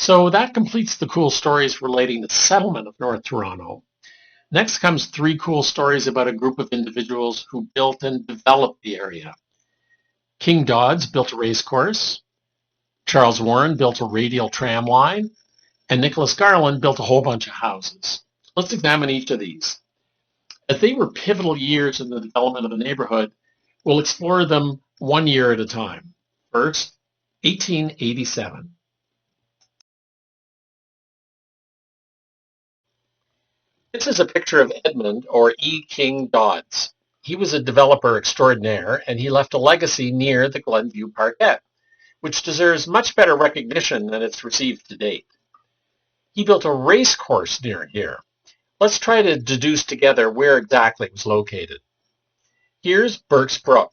So that completes the cool stories relating to settlement of North Toronto. Next comes three cool stories about a group of individuals who built and developed the area. King Dodds built a racecourse, Charles Warren built a radial tram line, and Nicholas Garland built a whole bunch of houses. Let's examine each of these. As they were pivotal years in the development of the neighborhood, we'll explore them one year at a time. First, 1887. This is a picture of Edmund, or E. King Dodds. He was a developer extraordinaire, and he left a legacy near the Glenview Parkette, which deserves much better recognition than it's received to date. He built a race course near here. Let's try to deduce together where exactly it was located. Here's Burke's Brook.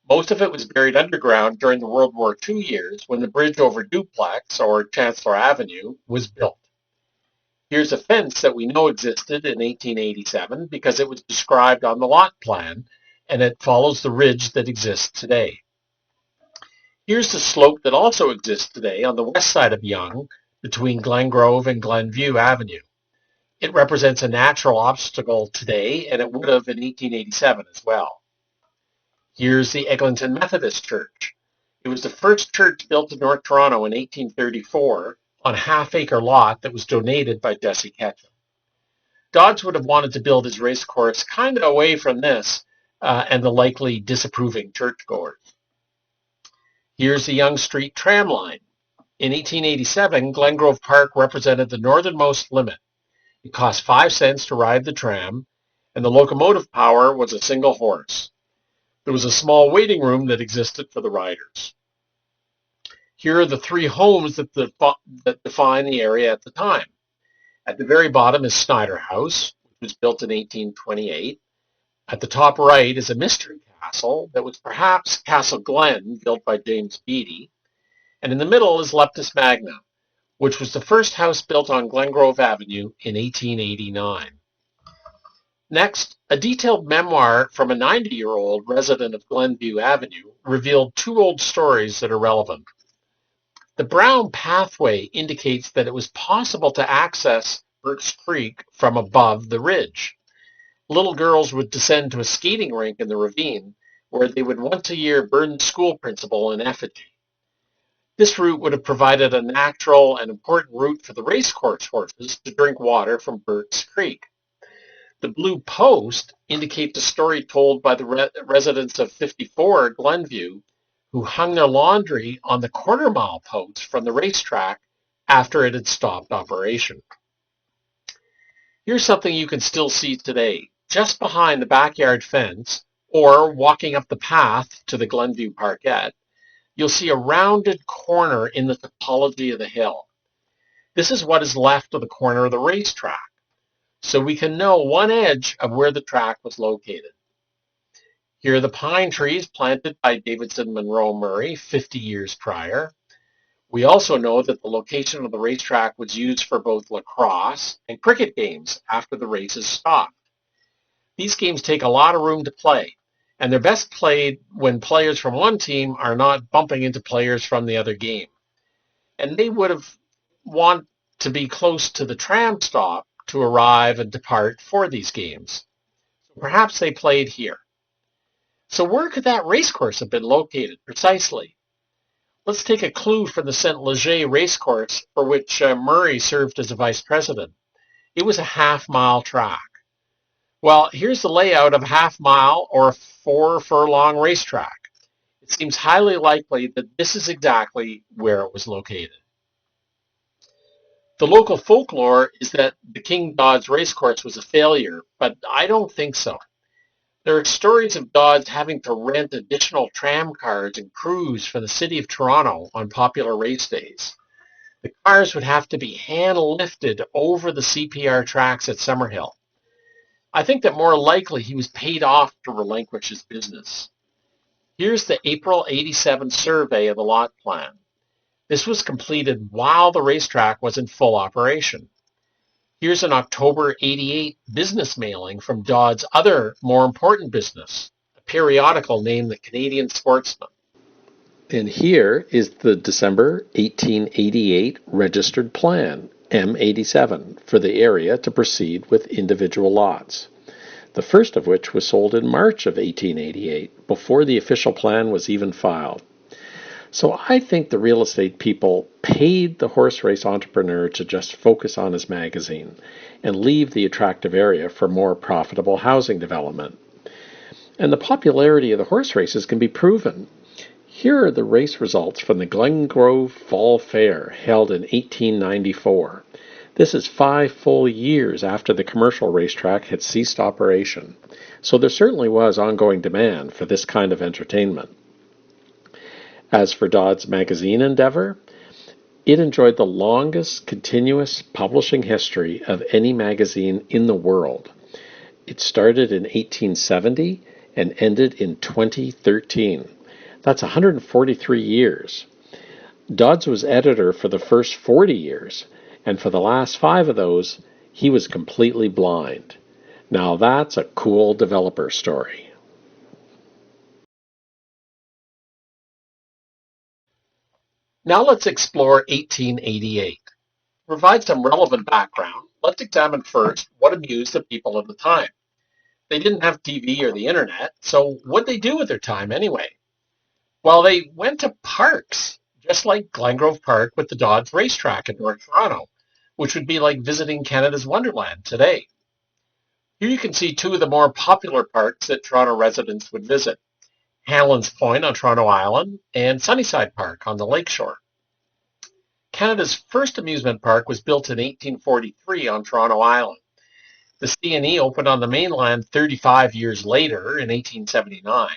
Most of it was buried underground during the World War II years when the bridge over Duplex, or Chancellor Avenue, was built. Here's a fence that we know existed in 1887 because it was described on the lot plan, and it follows the ridge that exists today. Here's the slope that also exists today on the west side of Yonge, between Glengrove and Glenview Avenue. It represents a natural obstacle today, and it would have in 1887 as well. Here's the Eglinton Methodist Church. It was the first church built in North Toronto in 1834 on a half-acre lot that was donated by Jesse Ketchum. Dodds would have wanted to build his racecourse kind of away from this and the likely disapproving churchgoers. Here's the Yonge Street tram line. In 1887, Glengrove Park represented the northernmost limit. It cost 5 cents to ride the tram, and the locomotive power was a single horse. There was a small waiting room that existed for the riders. Here are the three homes that define the area at the time. At the very bottom is Snyder House, which was built in 1828. At the top right is a mystery castle that was perhaps Castle Glen, built by James Beattie. And in the middle is Leptis Magna, which was the first house built on Glengrove Avenue in 1889. Next, a detailed memoir from a 90-year-old resident of Glenview Avenue revealed two old stories that are relevant. The brown pathway indicates that it was possible to access Burke's Creek from above the ridge. Little girls would descend to a skating rink in the ravine, where they would once a year burn the school principal in effigy. This route would have provided a natural and important route for the racecourse horses to drink water from Burke's Creek. The blue post indicates a story told by the residents of 54 Glenview, who hung their laundry on the quarter-mile post from the racetrack after it had stopped operation. Here's something you can still see today. Just behind the backyard fence, or walking up the path to the Glenview Parkette, you'll see a rounded corner in the topology of the hill. This is what is left of the corner of the racetrack, so we can know one edge of where the track was located. Here are the pine trees planted by Davidson Monroe Murray 50 years prior. We also know that the location of the racetrack was used for both lacrosse and cricket games after the races stopped. These games take a lot of room to play, and they're best played when players from one team are not bumping into players from the other game. And they would have want to be close to the tram stop to arrive and depart for these games. So perhaps they played here. So where could that racecourse have been located precisely? Let's take a clue from the Saint Leger racecourse, for which Murray served as a vice president. It was a half-mile track. Well, here's the layout of a half-mile or a 4-furlong racetrack. It seems highly likely that this is exactly where it was located. The local folklore is that the King Dodds racecourse was a failure, but I don't think so. There are stories of Dodds having to rent additional tram cars and crews from the city of Toronto on popular race days. The cars would have to be hand-lifted over the CPR tracks at Summerhill. I think that more likely he was paid off to relinquish his business. Here's the April 87 survey of the lot plan. This was completed while the racetrack was in full operation. Here's an October 88 business mailing from Dodds' other, more important business, a periodical named the Canadian Sportsman. And here is the December 1888 registered plan, M87, for the area to proceed with individual lots. The first of which was sold in March of 1888, before the official plan was even filed. So I think the real estate people paid the horse race entrepreneur to just focus on his magazine and leave the attractive area for more profitable housing development. And the popularity of the horse races can be proven. Here are the race results from the Glengrove Fall Fair held in 1894. This is 5 full years after the commercial racetrack had ceased operation, so there certainly was ongoing demand for this kind of entertainment. As for Dodd's magazine endeavor, it enjoyed the longest continuous publishing history of any magazine in the world. It started in 1870 and ended in 2013. That's 143 years. Dodds was editor for the first 40 years, and for the last 5 of those, he was completely blind. Now that's a cool developer story. Now let's explore 1888. To provide some relevant background, let's examine first what amused the people of the time. They didn't have TV or the internet, so what'd they do with their time anyway? Well, they went to parks, just like Glengrove Park with the Dodds racetrack in North Toronto, which would be like visiting Canada's Wonderland today. Here you can see 2 of the more popular parks that Toronto residents would visit: Hanlon's Point on Toronto Island and Sunnyside Park on the lakeshore. Canada's first amusement park was built in 1843 on Toronto Island. The C&E opened on the mainland 35 years later in 1879,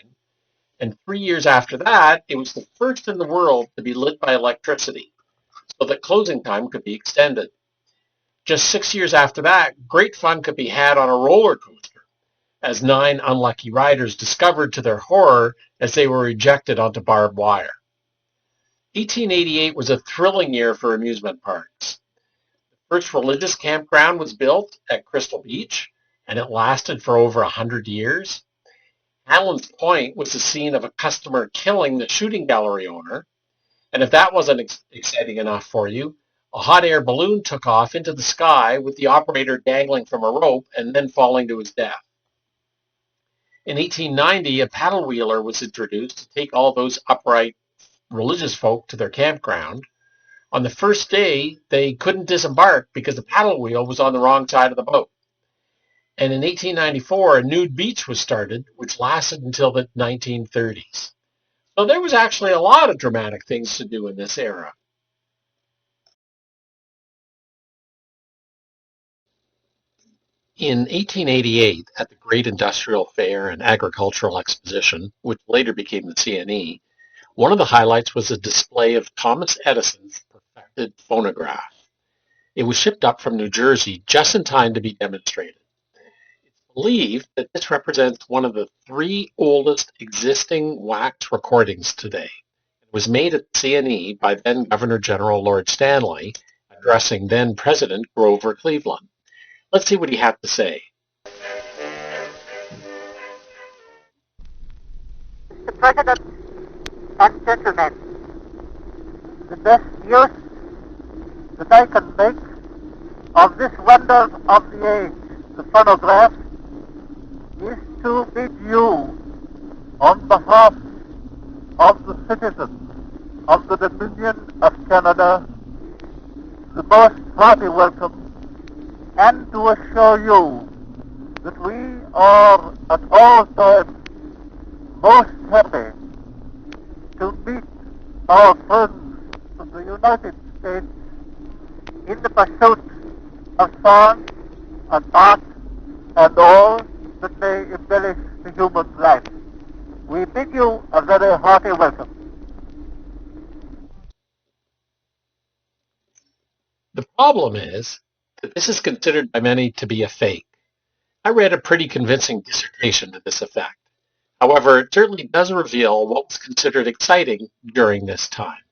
and 3 years after that, it was the first in the world to be lit by electricity, so that closing time could be extended. Just 6 years after that, great fun could be had on a roller coaster, as 9 unlucky riders discovered to their horror as they were ejected onto barbed wire. 1888 was a thrilling year for amusement parks. The first religious campground was built at Crystal Beach, and it lasted for over 100 years. Allen's Point was the scene of a customer killing the shooting gallery owner, and if that wasn't exciting enough for you, a hot air balloon took off into the sky with the operator dangling from a rope and then falling to his death. In 1890, a paddle wheeler was introduced to take all those upright religious folk to their campground. On the first day, they couldn't disembark because the paddle wheel was on the wrong side of the boat. And in 1894, a nude beach was started, which lasted until the 1930s. So there was actually a lot of dramatic things to do in this era. In 1888, at the Great Industrial Fair and Agricultural Exposition, which later became the CNE, one of the highlights was a display of Thomas Edison's perfected phonograph. It was shipped up from New Jersey just in time to be demonstrated. It's believed that this represents one of the 3 oldest existing wax recordings today. It was made at the CNE by then Governor General Lord Stanley, addressing then President Grover Cleveland. Let's see what he had to say. Mr. President and gentlemen, the best use that I can make of this wonder of the age, the phonograph, is to bid you, on behalf of the citizens of the Dominion of Canada, the most hearty welcome, and to assure you that we are at all times most happy to meet our friends from the United States in the pursuit of science and art and all that may embellish the human life. We bid you a very hearty welcome. The problem is that this is considered by many to be a fake. I read a pretty convincing dissertation to this effect. However, it certainly does reveal what was considered exciting during this time.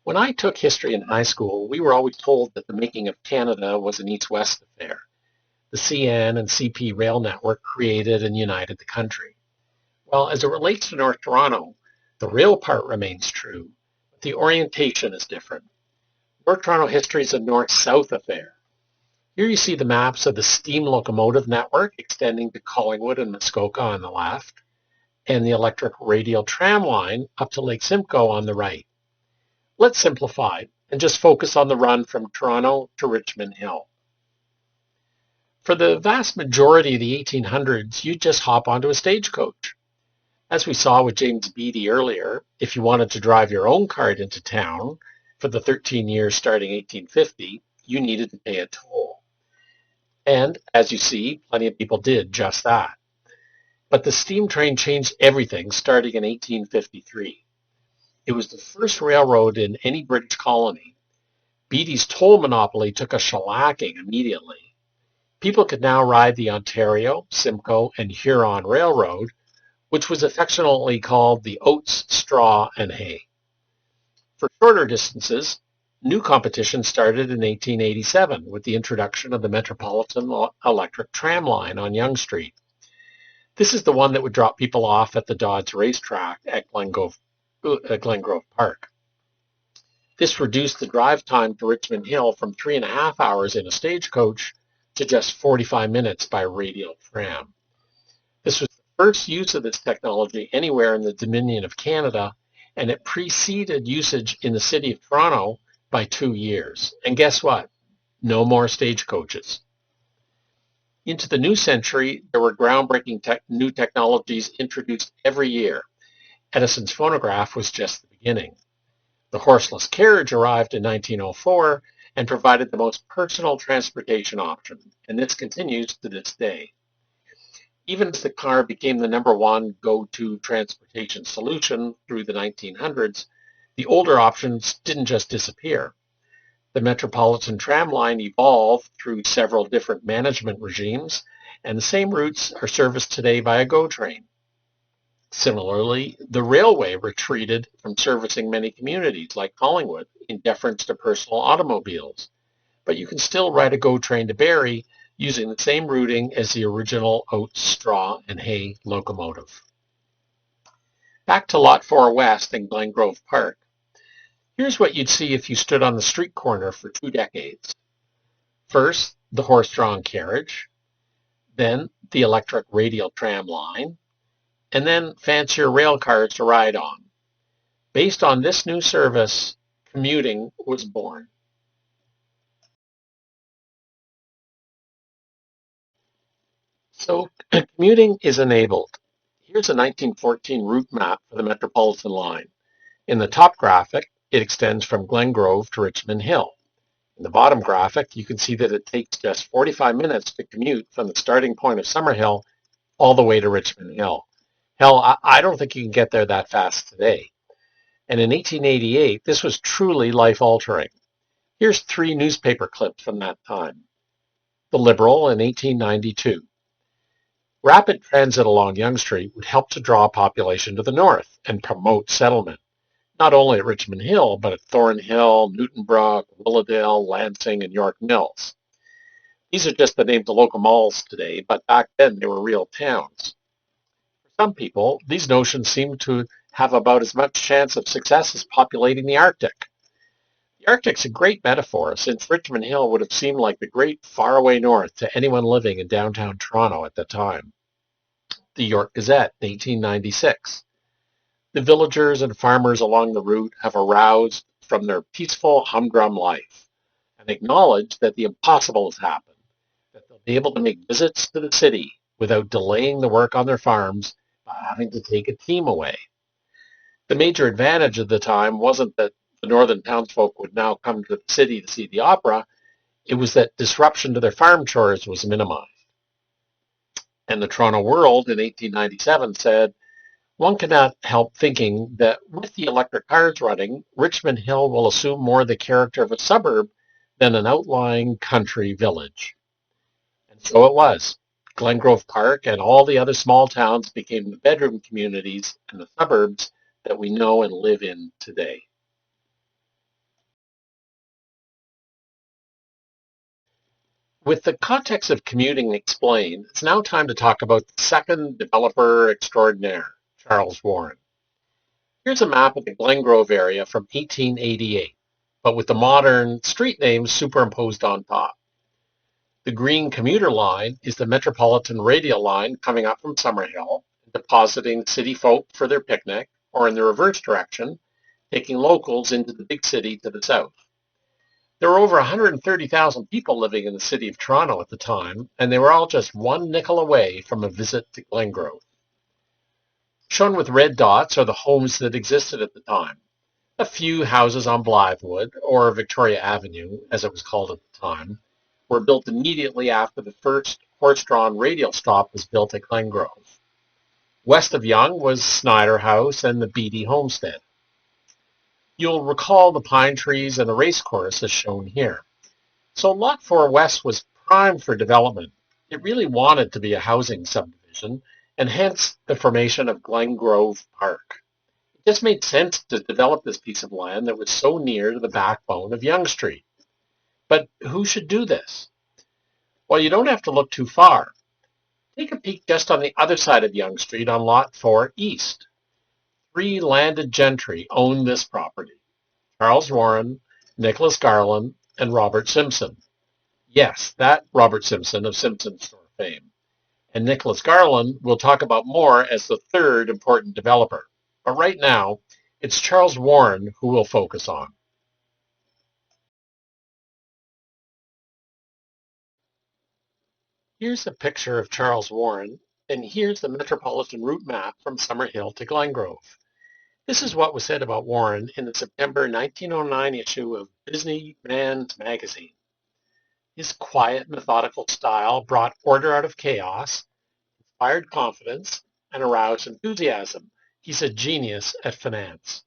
When I took history in high school, we were always told that the making of Canada was an East-West affair. the CN and CP rail network created and united the country. Well, as it relates to North Toronto, the rail part remains true, but the orientation is different. North Toronto history is a north-south affair. Here you see the maps of the steam locomotive network extending to Collingwood and Muskoka on the left, and the electric radial tram line up to Lake Simcoe on the right. Let's simplify and just focus on the run from Toronto to Richmond Hill. For the vast majority of the 1800s, you'd just hop onto a stagecoach. As we saw with James Beattie earlier, if you wanted to drive your own cart into town for the 13 years starting 1850, you needed to pay a toll. And as you see, plenty of people did just that. But the steam train changed everything starting in 1853. It was the first railroad in any British colony. Beattie's toll monopoly took a shellacking immediately. People could now ride the Ontario, Simcoe, and Huron Railroad, which was affectionately called the Oats, Straw, and Hay. For shorter distances, new competition started in 1887 with the introduction of the Metropolitan Electric Tram Line on Yonge Street. This is the one that would drop people off at the Dodds racetrack at Glengrove Park. This reduced the drive time to Richmond Hill from 3.5 hours in a stagecoach to just 45 minutes by radial tram. This was the first use of this technology anywhere in the Dominion of Canada, and it preceded usage in the city of Toronto by 2 years. And guess what? No more stagecoaches. Into the new century, there were groundbreaking new technologies introduced every year. Edison's phonograph was just the beginning. The horseless carriage arrived in 1904 and provided the most personal transportation option, and this continues to this day. Even as the car became the number one go-to transportation solution through the 1900s, the older options didn't just disappear. The Metropolitan Tram Line evolved through several different management regimes, and the same routes are serviced today by a GO train. Similarly, the railway retreated from servicing many communities like Collingwood in deference to personal automobiles, but you can still ride a GO train to Barrie using the same routing as the original Oats, Straw, and Hay locomotive. Back to Lot 4 West in Glengrove Park. Here's what you'd see if you stood on the street corner for 2 decades. First, the horse-drawn carriage, then the electric radial tram line, and then fancier rail cars to ride on. Based on this new service, commuting was born. So commuting is enabled. Here's a 1914 route map for the Metropolitan line. In the top graphic, it extends from Glengrove to Richmond Hill. In the bottom graphic, you can see that it takes just 45 minutes to commute from the starting point of Summerhill all the way to Richmond Hill. Hell, I don't think you can get there that fast today. And in 1888, this was truly life-altering. Here's 3 newspaper clips from that time. The Liberal in 1892. Rapid transit along Yonge Street would help to draw population to the north and promote settlement, not only at Richmond Hill, but at Thornhill, Newtonbrook, Willowdale, Lansing, and York Mills. These are just the names of local malls today, but back then they were real towns. For some people, these notions seem to have about as much chance of success as populating the Arctic. The Arctic's a great metaphor, since Richmond Hill would have seemed like the great faraway north to anyone living in downtown Toronto at the time. The York Gazette, 1896. The villagers and farmers along the route have aroused from their peaceful humdrum life and acknowledge that the impossible has happened, that they'll be able to make visits to the city without delaying the work on their farms by having to take a team away. The major advantage of the time wasn't that the northern townsfolk would now come to the city to see the opera, it was that disruption to their farm chores was minimized. And the Toronto World in 1897 said, one cannot help thinking that with the electric cars running, Richmond Hill will assume more the character of a suburb than an outlying country village. And so it was. Glengrove Park and all the other small towns became the bedroom communities and the suburbs that we know and live in today. With the context of commuting explained, it's now time to talk about the second developer extraordinaire, Charles Warren. Here's a map of the Glengrove area from 1888, but with the modern street names superimposed on top. The green commuter line is the Metropolitan Radial line coming up from Summerhill, depositing city folk for their picnic, or in the reverse direction, taking locals into the big city to the south. There were over 130,000 people living in the city of Toronto at the time, and they were all just one nickel away from a visit to Glengrove. Shown with red dots are the homes that existed at the time. A few houses on Blythewood, or Victoria Avenue, as it was called at the time, were built immediately after the first horse-drawn radial stop was built at Glengrove. West of Yonge was Snyder House and the Beatty Homestead. You'll recall the pine trees and the racecourse as shown here. So Lot 4 West was primed for development. It really wanted to be a housing subdivision, and hence the formation of Glengrove Park. It just made sense to develop this piece of land that was so near to the backbone of Yonge Street. But who should do this? Well, you don't have to look too far. Take a peek just on the other side of Yonge Street on Lot 4 East. 3 landed gentry owned this property: Charles Warren, Nicholas Garland, and Robert Simpson. Yes, that Robert Simpson of Simpson Store fame. And Nicholas Garland we'll talk about more as the third important developer. But right now, it's Charles Warren who we'll focus on. Here's a picture of Charles Warren, and here's the metropolitan route map from Summerhill to Glengrove. This is what was said about Warren in the September 1909 issue of Businessman's Magazine. His quiet, methodical style brought order out of chaos, inspired confidence, and aroused enthusiasm. He's a genius at finance.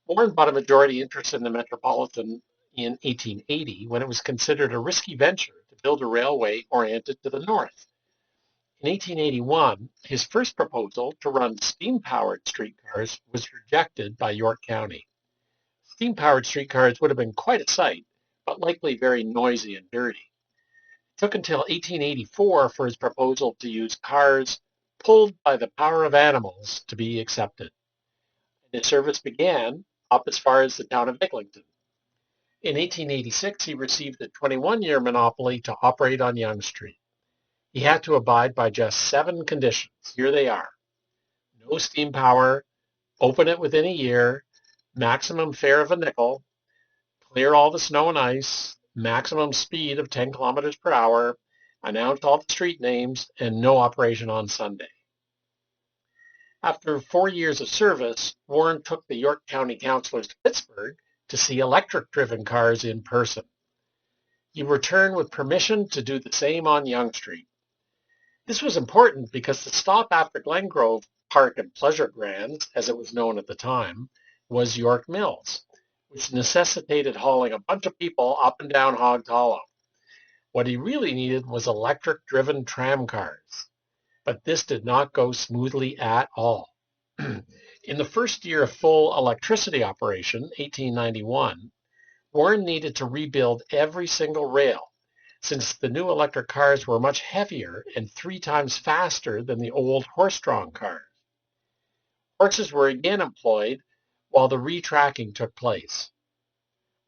Warren bought a majority interest in the Metropolitan in 1880 when it was considered a risky venture to build a railway oriented to the north. In 1881, his first proposal to run steam-powered streetcars was rejected by York County. Steam-powered streetcars would have been quite a sight, but likely very noisy and dirty. It took until 1884 for his proposal to use cars pulled by the power of animals to be accepted. And his service began up as far as the town of Eglinton. In 1886, he received a 21-year monopoly to operate on Yonge Street. He had to abide by just 7 conditions. Here they are: no steam power, open it within a year, maximum fare of a nickel, clear all the snow and ice, maximum speed of 10 kilometers per hour, announce all the street names, and no operation on Sunday. After 4 years of service, Warren took the York County councilors to Pittsburgh to see electric-driven cars in person. He returned with permission to do the same on Yonge Street. This was important because the stop after Glengrove Park and Pleasure Grounds, as it was known at the time, was York Mills, which necessitated hauling a bunch of people up and down Hogs Hollow. What he really needed was electric-driven tram cars, but this did not go smoothly at all. In the first year of full electricity operation, 1891, Warren needed to rebuild every single rail, since the new electric cars were much heavier and 3 times faster than the old horse-drawn cars. Horses were again employed while the retracking took place.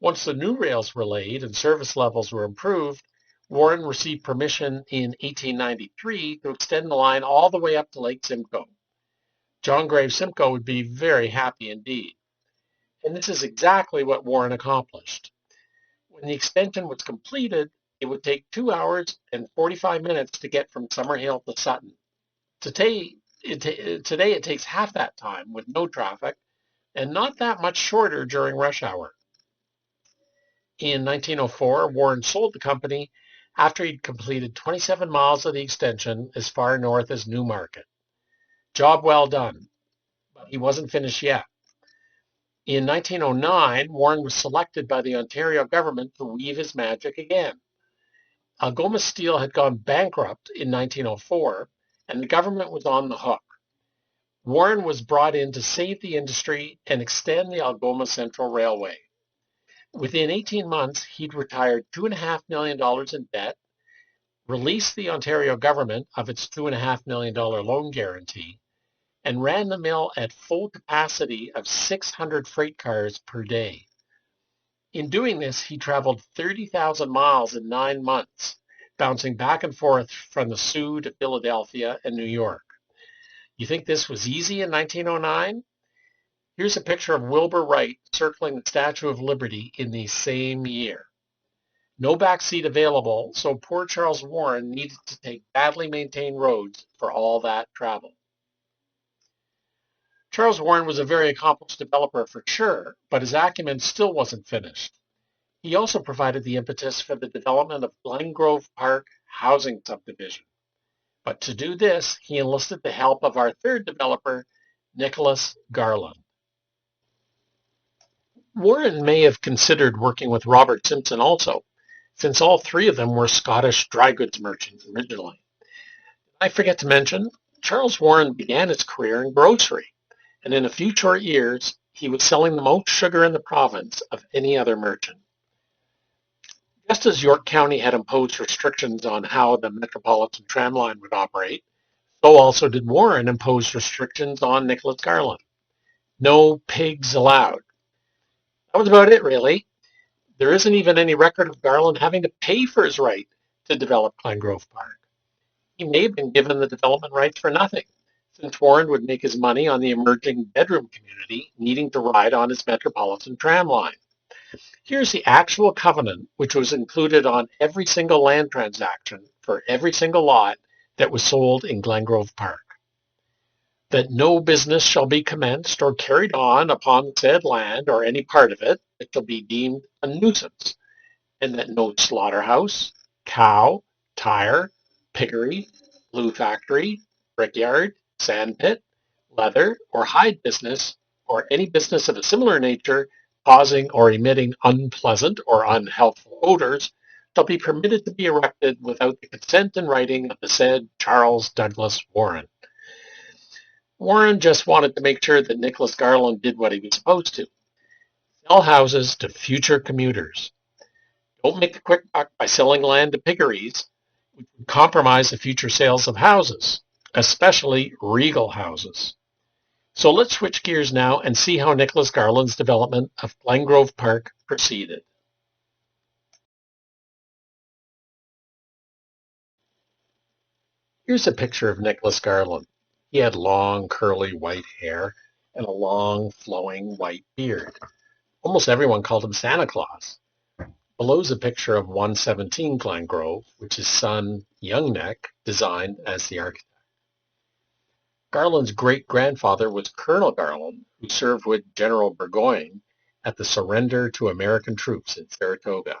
Once the new rails were laid and service levels were improved, Warren received permission in 1893 to extend the line all the way up to Lake Simcoe. John Graves Simcoe would be very happy indeed. And this is exactly what Warren accomplished. When the extension was completed, it would take 2 hours and 45 minutes to get from Summerhill to Sutton. Today it takes half that time with no traffic and not that much shorter during rush hour. In 1904, Warren sold the company after he'd completed 27 miles of the extension as far north as Newmarket. Job well done, but he wasn't finished yet. In 1909, Warren was selected by the Ontario government to weave his magic again. Algoma Steel had gone bankrupt in 1904, and the government was on the hook. Warren was brought in to save the industry and extend the Algoma Central Railway. Within 18 months, he'd retired $2.5 million in debt, released the Ontario government of its $2.5 million loan guarantee, and ran the mill at full capacity of 600 freight cars per day. In doing this, he traveled 30,000 miles in 9 months, bouncing back and forth from the Soo to Philadelphia and New York. You think this was easy in 1909? Here's a picture of Wilbur Wright circling the Statue of Liberty in the same year. No backseat available, so poor Charles Warren needed to take badly maintained roads for all that travel. Charles Warren was a very accomplished developer for sure, but his acumen still wasn't finished. He also provided the impetus for the development of Glengrove Park housing subdivision. But to do this, he enlisted the help of our third developer, Nicholas Garland. Warren may have considered working with Robert Simpson also, since all three of them were Scottish dry goods merchants originally. I forget to mention, Charles Warren began his career in grocery, and in a few short years, he was selling the most sugar in the province of any other merchant. Just as York County had imposed restrictions on how the Metropolitan Tram Line would operate, so also did Warren impose restrictions on Nicholas Garland. No pigs allowed. That was about it, really. There isn't even any record of Garland having to pay for his right to develop Glengrove Park. He may have been given the development rights for nothing, since Warren would make his money on the emerging bedroom community needing to ride on his Metropolitan Tram Line. Here's the actual covenant, which was included on every single land transaction for every single lot that was sold in Glengrove Park. That no business shall be commenced or carried on upon said land or any part of it that shall be deemed a nuisance, and that no slaughterhouse, cow, tire, piggery, glue factory, brickyard, sand pit, leather, or hide business, or any business of a similar nature causing or emitting unpleasant or unhealthful odors, shall be permitted to be erected without the consent in writing of the said Charles Douglas Warren. Warren just wanted to make sure that Nicholas Garland did what he was supposed to: sell houses to future commuters. Don't make a quick buck by selling land to piggeries, which would compromise the future sales of houses, especially regal houses. So let's switch gears now and see how Nicholas Garland's development of Glengrove Park proceeded. Here's a picture of Nicholas Garland. He had long, curly white hair and a long, flowing white beard. Almost everyone called him Santa Claus. Below is a picture of 117 Glengrove, which his son, Young Neck, designed as the architect. Garland's great-grandfather was Colonel Garland, who served with General Burgoyne at the surrender to American troops in Saratoga.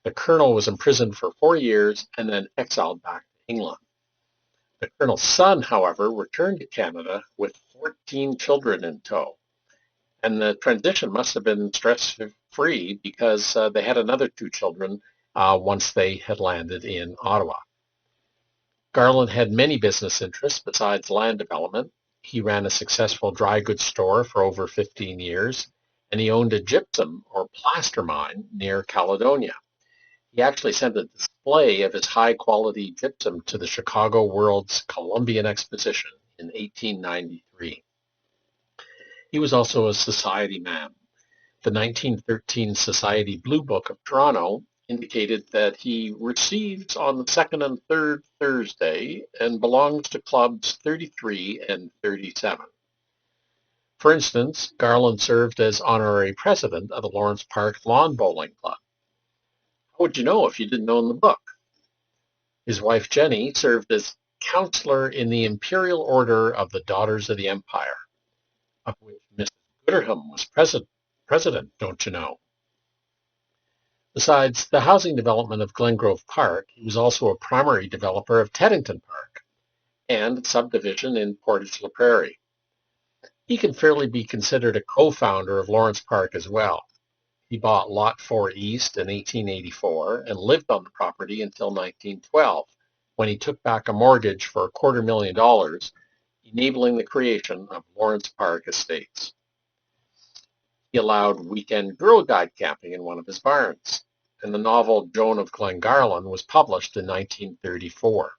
The colonel was imprisoned for 4 years and then exiled back to England. The colonel's son, however, returned to Canada with 14 children in tow. And the transition must have been stress-free because they had another 2 children once they had landed in Ottawa. Garland had many business interests besides land development. He ran a successful dry goods store for over 15 years, and he owned a gypsum or plaster mine near Caledonia. He actually sent a display of his high-quality gypsum to the Chicago World's Columbian Exposition in 1893. He was also a society man. The 1913 Society Blue Book of Toronto indicated that he receives on the second and third Thursday and belongs to clubs 33 and 37. For instance, Garland served as honorary president of the Lawrence Park Lawn Bowling Club. How would you know if you didn't own the book? His wife Jenny served as counselor in the Imperial Order of the Daughters of the Empire, of which Mrs. Gooderham was president, don't you know? Besides the housing development of Glengrove Park, he was also a primary developer of Teddington Park and a subdivision in Portage la Prairie. He can fairly be considered a co-founder of Lawrence Park as well. He bought Lot 4 East in 1884 and lived on the property until 1912, when he took back a mortgage for $250,000, enabling the creation of Lawrence Park Estates. He allowed weekend Girl Guide camping in one of his barns, and the novel Joan of Glengarlyn was published in 1934.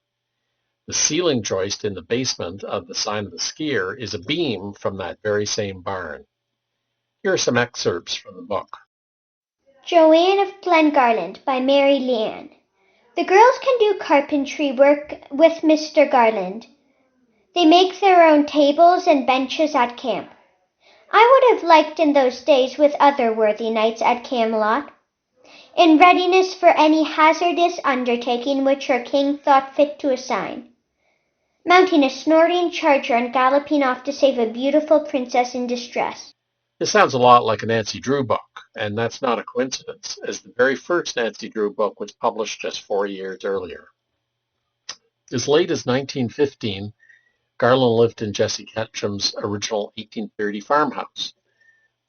The ceiling joist in the basement of the Sign of the Skier is a beam from that very same barn. Here are some excerpts from the book. Joanne of Glengarland by Mary Leanne. The girls can do carpentry work with Mr. Garland. They make their own tables and benches at camp. I would have liked in those days with other worthy knights at Camelot, in readiness for any hazardous undertaking which her king thought fit to assign, mounting a snorting charger and galloping off to save a beautiful princess in distress. This sounds a lot like a Nancy Drew book, and that's not a coincidence, as the very first Nancy Drew book was published just 4 years earlier. As late as 1915, Garland lived in Jesse Ketchum's original 1830 farmhouse.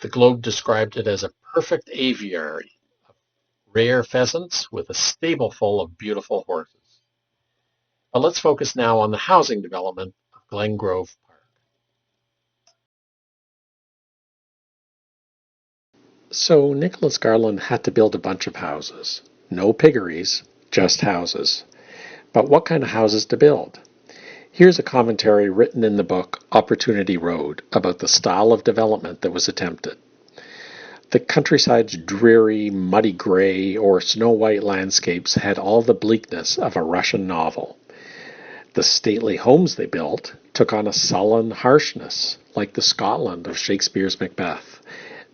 The Globe described it as a perfect aviary of rare pheasants with a stable full of beautiful horses. But let's focus now on the housing development of Glengrove Park. So Nicholas Garland had to build a bunch of houses. No piggeries, just houses. But what kind of houses to build? Here's a commentary written in the book Opportunity Road about the style of development that was attempted. The countryside's dreary, muddy gray or snow-white landscapes had all the bleakness of a Russian novel. The stately homes they built took on a sullen harshness, like the Scotland of Shakespeare's Macbeth.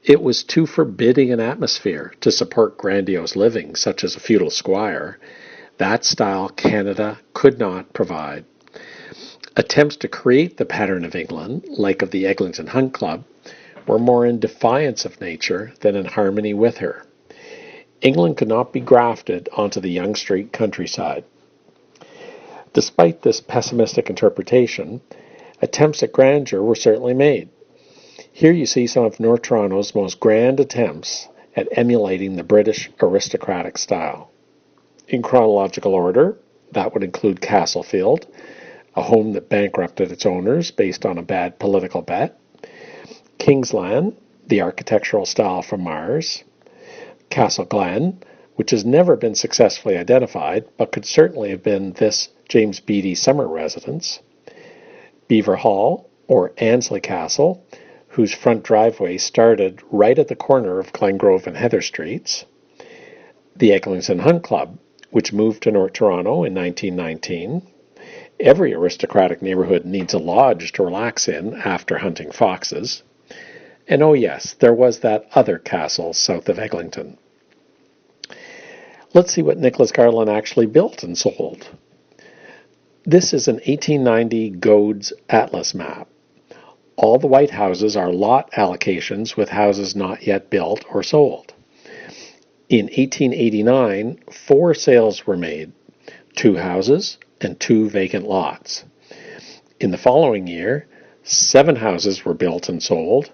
It was too forbidding an atmosphere to support grandiose living, such as a feudal squire. That style Canada could not provide. Attempts to create the pattern of England, like of the Eglinton Hunt Club, were more in defiance of nature than in harmony with her. England could not be grafted onto the young straight countryside. Despite this pessimistic interpretation, attempts at grandeur were certainly made. Here you see some of North Toronto's most grand attempts at emulating the British aristocratic style. In chronological order, that would include Castlefield, a home that bankrupted its owners based on a bad political bet; Kingsland, the architectural style from Mars; Castle Glen, which has never been successfully identified, but could certainly have been this James Beattie summer residence; Beaver Hall, or Annesley Castle, whose front driveway started right at the corner of Glengrove and Heather Streets; the Eglinton Hunt Club, which moved to North Toronto in 1919. Every aristocratic neighborhood needs a lodge to relax in after hunting foxes. And oh yes, there was that other castle south of Eglinton. Let's see what Nicholas Garland actually built and sold. This is an 1890 Godes Atlas map. All the white houses are lot allocations with houses not yet built or sold. In 1889, 4 sales were made, 2 houses and 2 vacant lots. In the following year, 7 houses were built and sold,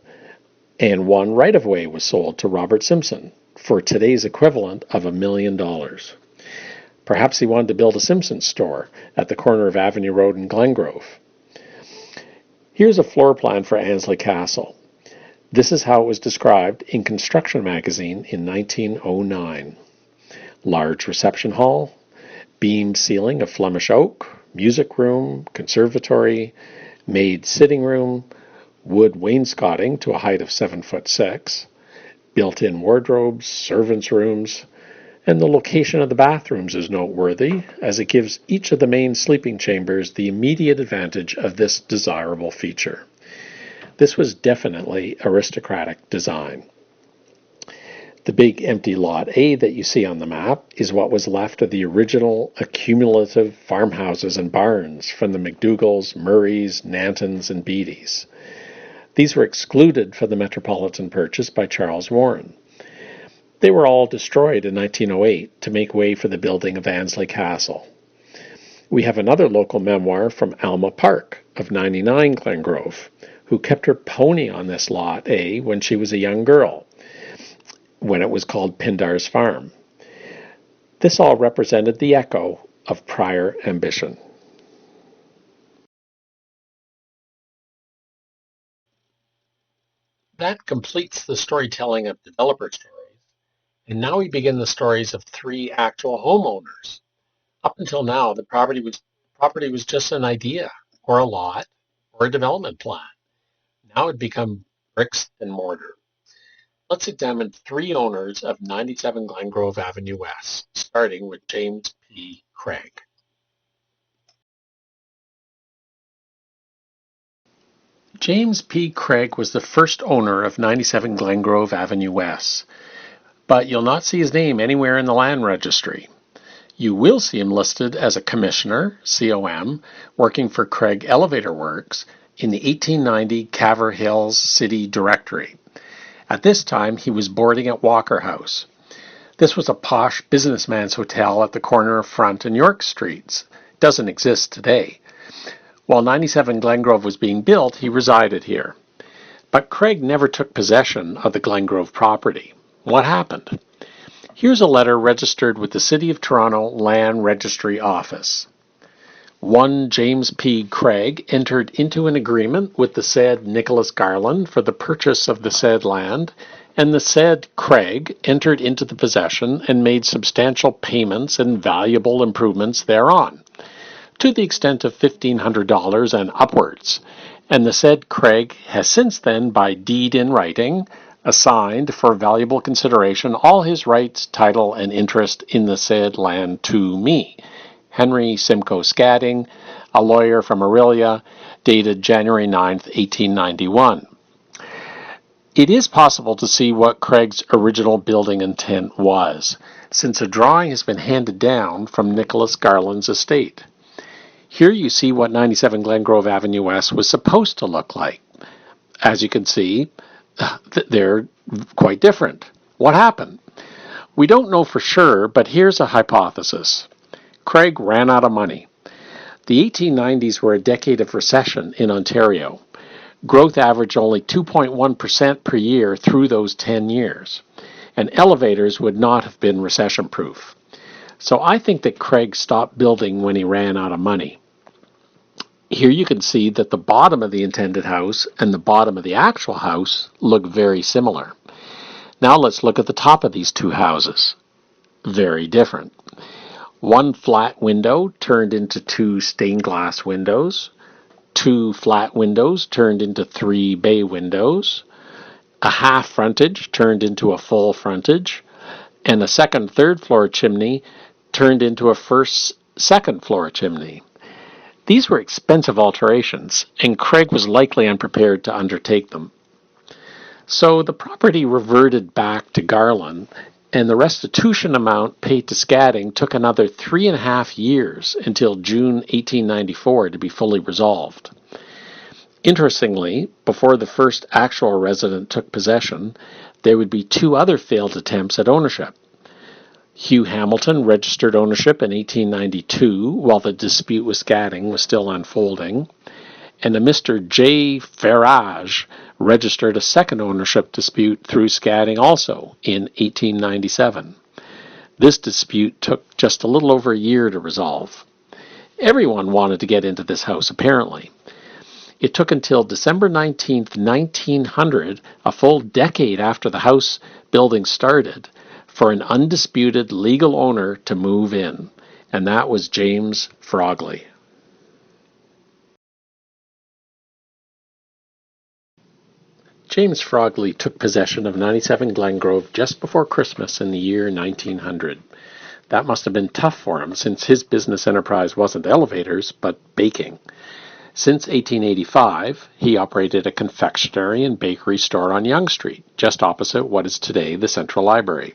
and 1 right-of-way was sold to Robert Simpson for today's equivalent of $1 million. Perhaps he wanted to build a Simpson store at the corner of Avenue Road in Glengrove. Here's a floor plan for Annesley Castle. This is how it was described in Construction Magazine in 1909. Large reception hall, beamed ceiling of Flemish oak, music room, conservatory, maid sitting room, wood wainscoting to a height of 7'6", built-in wardrobes, servants' rooms, and the location of the bathrooms is noteworthy, as it gives each of the main sleeping chambers the immediate advantage of this desirable feature. This was definitely aristocratic design. The big empty Lot A that you see on the map is what was left of the original accumulative farmhouses and barns from the McDougalls, Murrays, Nantons, and Beatties. These were excluded from the Metropolitan Purchase by Charles Warren. They were all destroyed in 1908 to make way for the building of Annesley Castle. We have another local memoir from Alma Park of 99 Glengrove, who kept her pony on this Lot A when she was a young girl, when it was called Pindar's Farm. This all represented the echo of prior ambition. That completes the storytelling of developer stories, and now we begin the stories of three actual homeowners. Up until now, the property was just an idea, or a lot, or a development plan. Now it become bricks and mortar. Let's examine three owners of 97 Glengrove Avenue West, starting with James P. Craig. James P. Craig was the first owner of 97 Glengrove Avenue West, but you'll not see his name anywhere in the land registry. You will see him listed as a commissioner, COM, working for Craig Elevator Works in the 1890 Caver Hills City Directory. At this time, he was boarding at Walker House. This was a posh businessman's hotel at the corner of Front and York Streets. It doesn't exist today. While 97 Glengrove was being built, he resided here. But Craig never took possession of the Glengrove property. What happened? Here's a letter registered with the City of Toronto Land Registry Office. One James P. Craig entered into an agreement with the said Nicholas Garland for the purchase of the said land, and the said Craig entered into the possession and made substantial payments and valuable improvements thereon, to the extent of $1,500 and upwards, and the said Craig has since then, by deed in writing, assigned for valuable consideration all his rights, title, and interest in the said land to me, Henry Simcoe Scadding, a lawyer from Orillia, dated January 9, 1891. It is possible to see what Craig's original building intent was, since a drawing has been handed down from Nicholas Garland's estate. Here you see what 97 Glengrove Avenue West was supposed to look like. As you can see, they're quite different. What happened? We don't know for sure, but here's a hypothesis. Craig ran out of money. The 1890s were a decade of recession in Ontario. Growth averaged only 2.1% per year through those 10 years, and elevators would not have been recession-proof. So I think that Craig stopped building when he ran out of money. Here you can see that the bottom of the intended house and the bottom of the actual house look very similar. Now let's look at the top of these two houses. Very different. One flat window turned into two stained glass windows, two flat windows turned into three bay windows, a half frontage turned into a full frontage, and a second third floor chimney turned into a first second floor chimney. These were expensive alterations, and Craig was likely unprepared to undertake them. So the property reverted back to Garland, and the restitution amount paid to Scadding took another 3.5 years until June 1894 to be fully resolved. Interestingly, before the first actual resident took possession, there would be two other failed attempts at ownership. Hugh Hamilton registered ownership in 1892 while the dispute with Scadding was still unfolding, and a Mr. J. Farage registered a second ownership dispute through Scadding also in 1897. This dispute took just a little over a year to resolve. Everyone wanted to get into this house, apparently. It took until December 19, 1900, a full decade after the house building started, for an undisputed legal owner to move in, and that was James Frogley. James Frogley took possession of 97 Glengrove just before Christmas in the year 1900. That must have been tough for him, since his business enterprise wasn't elevators, but baking. Since 1885, he operated a confectionery and bakery store on Yonge Street, just opposite what is today the Central Library.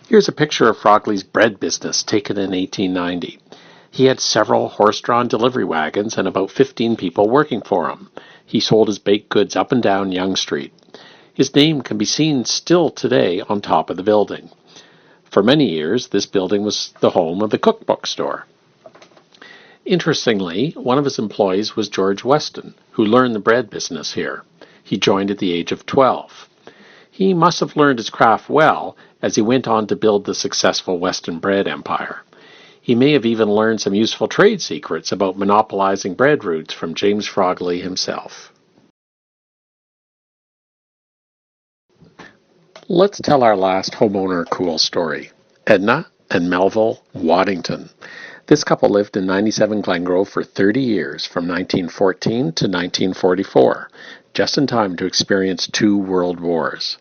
Here's a picture of Frogley's bread business taken in 1890. He had several horse-drawn delivery wagons and about 15 people working for him. He sold his baked goods up and down Yonge Street. His name can be seen still today on top of the building. For many years, this building was the home of the cookbook store. Interestingly, one of his employees was George Weston, who learned the bread business here. He joined at the age of 12. He must have learned his craft well, as he went on to build the successful Weston bread empire. He may have even learned some useful trade secrets about monopolizing bread routes from James Frogley himself. Let's tell our last homeowner cool story. Edna and Melville Waddington. This couple lived in 97 Glengrove for 30 years, from 1914 to 1944, just in time to experience 2 world wars.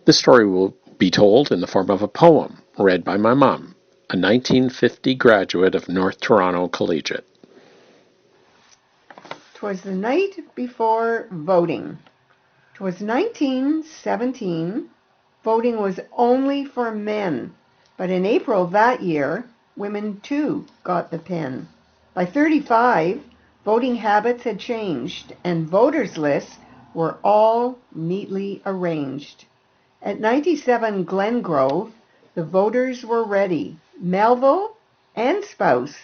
This story will be told in the form of a poem read by my mom, a 1950 graduate of North Toronto Collegiate. 'Twas the night before voting. 'Twas 1917. Voting was only for men, but in April that year, women too got the pen. By 35, voting habits had changed, and voters' lists were all neatly arranged. At 97 Glengrove, the voters were ready. Melville and spouse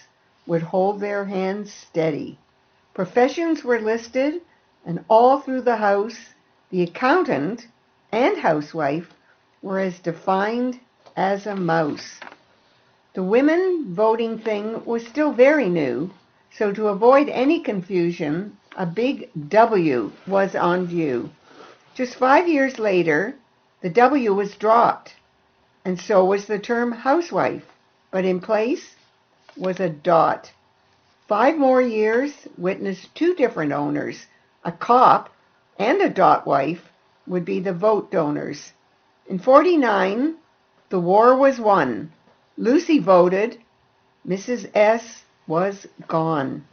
would hold their hands steady. Professions were listed, and all through the house, the accountant and housewife were as defined as a mouse. The women voting thing was still very new, so to avoid any confusion, a big W was on view. Just 5 years later, the W was dropped, and so was the term housewife, but in place was a dot. 5 more years witnessed 2 different owners. A cop and a dot wife would be the vote donors. In 49, the war was won. Lucy voted. Mrs. S. was gone.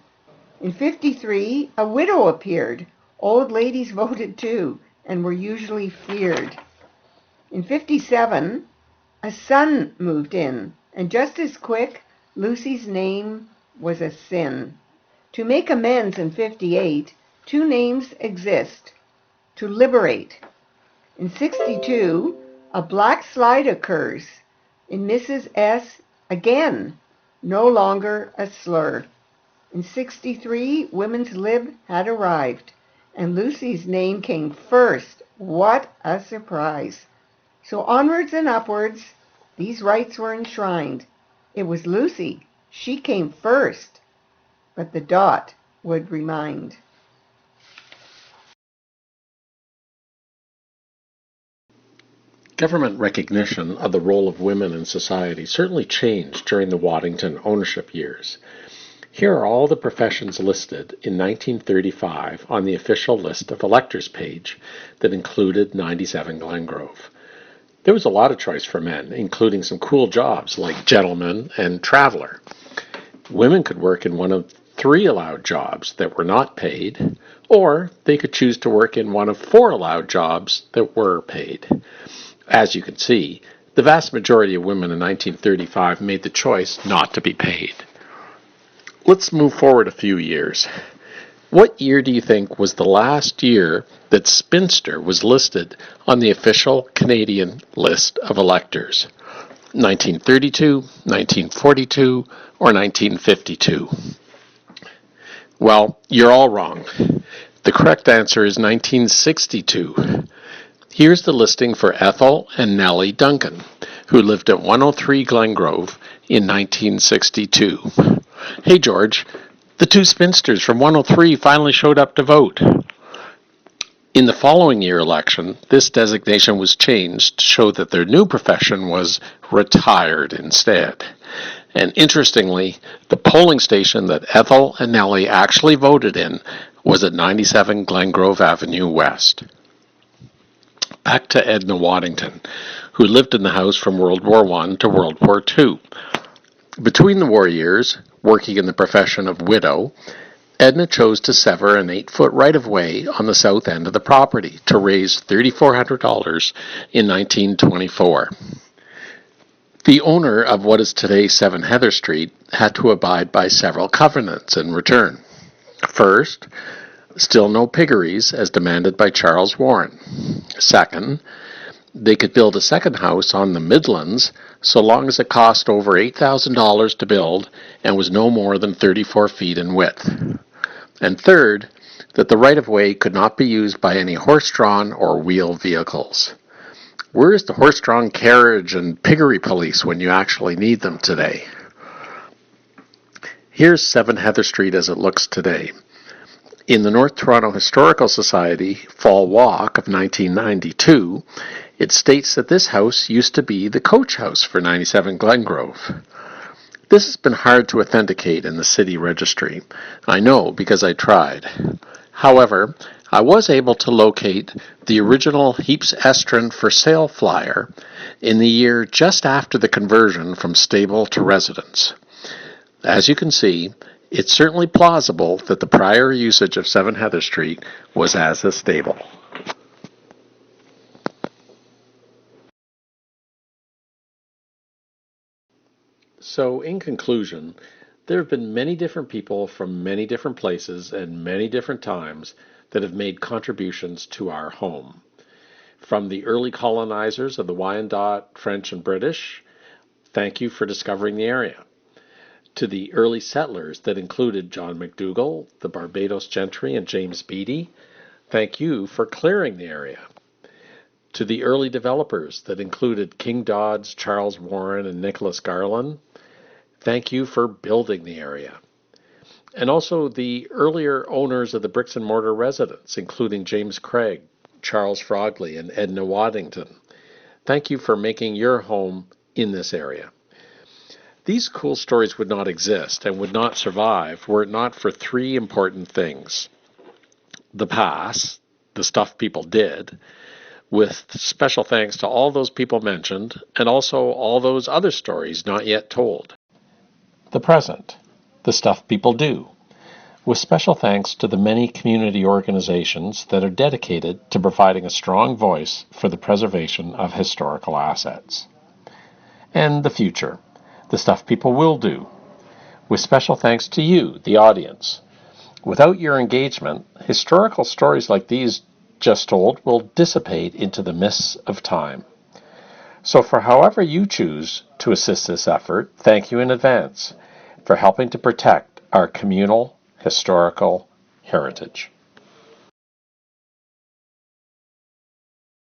In 53, a widow appeared. Old ladies voted too, and were usually feared. In 57, a son moved in, and just as quick, Lucy's name was a sin. To make amends in 58, 2 names exist. To liberate. In 62, a black slide occurs. In Mrs. S, again, no longer a slur. In 63, women's lib had arrived, and Lucy's name came first. What a surprise. So onwards and upwards, these rights were enshrined. It was Lucy. She came first, but the dot would remind. Government recognition of the role of women in society certainly changed during the Waddington ownership years. Here are all the professions listed in 1935 on the official list of electors page that included 97 Glengrove. There was a lot of choice for men, including some cool jobs like gentleman and traveler. Women could work in one of 3 allowed jobs that were not paid, or they could choose to work in one of 4 allowed jobs that were paid. As you can see, the vast majority of women in 1935 made the choice not to be paid. Let's move forward a few years. What year do you think was the last year that spinster was listed on the official Canadian list of electors? 1932, 1942, or 1952? Well, you're all wrong. The correct answer is 1962. Here's the listing for Ethel and Nellie Duncan, who lived at 103 Glengrove in 1962. Hey, George, the 2 spinsters from 103 finally showed up to vote. In the following year election, this designation was changed to show that their new profession was retired instead. And interestingly, the polling station that Ethel and Nellie actually voted in was at 97 Glengrove Avenue West. Back to Edna Waddington, who lived in the house from World War I to World War II. Between the war years, working in the profession of widow, Edna chose to sever an 8-foot right-of-way on the south end of the property to raise $3,400 in 1924. The owner of what is today 7 Heather Street had to abide by several covenants in return. First, still no piggeries as demanded by Charles Warren. Second, they could build a second house on the Midlands so long as it cost over $8,000 to build and was no more than 34 feet in width. And third, that the right-of-way could not be used by any horse-drawn or wheel vehicles. Where is the horse-drawn carriage and piggery police when you actually need them today? Here's 7 Heather Street as it looks today. In the North Toronto Historical Society Fall Walk of 1992, It states that this house used to be the coach house for 97 Glengrove. This has been hard to authenticate in the city registry. I know because I tried. However, I was able to locate the original Heaps Estrin for sale flyer in the year just after the conversion from stable to residence. As you can see, it's certainly plausible that the prior usage of 7 Heather Street was as a stable. So, in conclusion, there have been many different people from many different places and many different times that have made contributions to our home. From the early colonizers of the Wyandot, French and British, thank you for discovering the area. To the early settlers that included John McDougall, the Barbados Gentry, and James Beatty, thank you for clearing the area. To the early developers that included King Dodds, Charles Warren, and Nicholas Garland, thank you for building the area. And also the earlier owners of the bricks and mortar residence, including James Craig, Charles Frogley, and Edna Waddington. Thank you for making your home in this area. These cool stories would not exist and would not survive were it not for 3 important things. The past, the stuff people did, with special thanks to all those people mentioned, and also all those other stories not yet told. The present, the stuff people do, with special thanks to the many community organizations that are dedicated to providing a strong voice for the preservation of historical assets. And the future, the stuff people will do, with special thanks to you, the audience. Without your engagement, historical stories like these just told will dissipate into the mists of time. So for however you choose to assist this effort, thank you in advance for helping to protect our communal historical heritage.